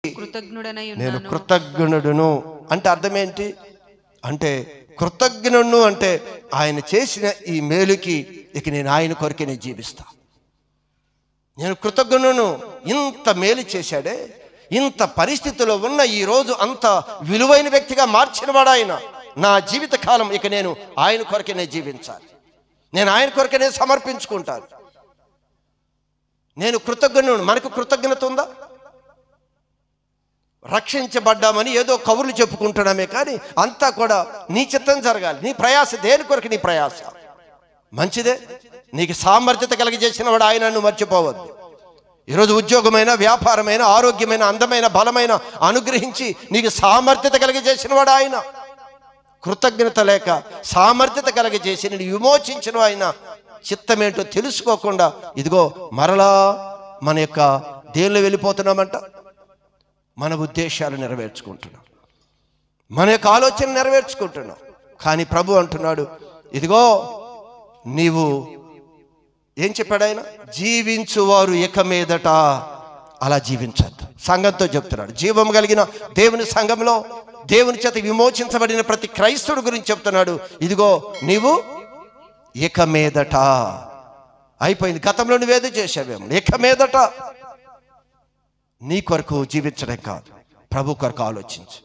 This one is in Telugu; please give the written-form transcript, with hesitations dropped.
నేను కృతజ్ఞుడును అంటే అర్థం ఏంటి అంటే కృతజ్ఞుడు అంటే ఆయన చేసిన ఈ మేలుకి ఇక నేను ఆయన కొరకే నేను జీవిస్తా. నేను కృతజ్ఞుడును, ఇంత మేలు చేశాడే, ఇంత పరిస్థితిలో ఉన్న ఈ రోజు అంత విలువైన వ్యక్తిగా మార్చినవాడు ఆయన. నా జీవిత కాలం ఇక నేను ఆయన కొరకే నేను జీవించాలి, నేను ఆయన కొరకే నేను సమర్పించుకుంటాను. నేను కృతజ్ఞుడు. మనకు కృతజ్ఞత ఉందా? రక్షించబడ్డామని ఏదో కబుర్లు చెప్పుకుంటున్నామే కానీ అంతా కూడా నీ చిత్తం జరగాలి. నీ ప్రయాస దేని కొరకు? నీ ప్రయాస మంచిదే. నీకు సామర్థ్యత కలిగజేసిన వాడు ఆయన, నువ్వు మర్చిపోవద్దు. ఈరోజు ఉద్యోగమైన, వ్యాపారమైన, ఆరోగ్యమైన, అందమైన, బలమైన అనుగ్రహించి నీకు సామర్థ్యత కలిగజేసిన వాడు ఆయన. కృతజ్ఞత లేక సామర్థ్యత కలిగజేసి నేను విమోచించిన ఆయన చిత్తమేంటో తెలుసుకోకుండా ఇదిగో మరలా మన యొక్క దేనిలో వెళ్ళిపోతున్నామంట. మన ఉద్దేశాలు నెరవేర్చుకుంటున్నాం, మన యొక్క ఆలోచన నెరవేర్చుకుంటున్నాం. కానీ ప్రభు అంటున్నాడు, ఇదిగో నీవు ఏం చెప్పాడు ఆయన? జీవించువారు ఇక మీదట అలా జీవించద్దు. సంఘంతో చెప్తున్నాడు. జీవం కలిగిన దేవుని సంఘంలో దేవుని చేత విమోచించబడిన ప్రతి క్రైస్తవుడు గురించి చెప్తున్నాడు. ఇదిగో నీవు ఇక మీదట అయిపోయింది. గతంలో నువ్వేదో చేసావేమో, ఇక మీదట నీ కొరకు జీవించడం కాదు, ప్రభు కొరకు ఆలోచించు.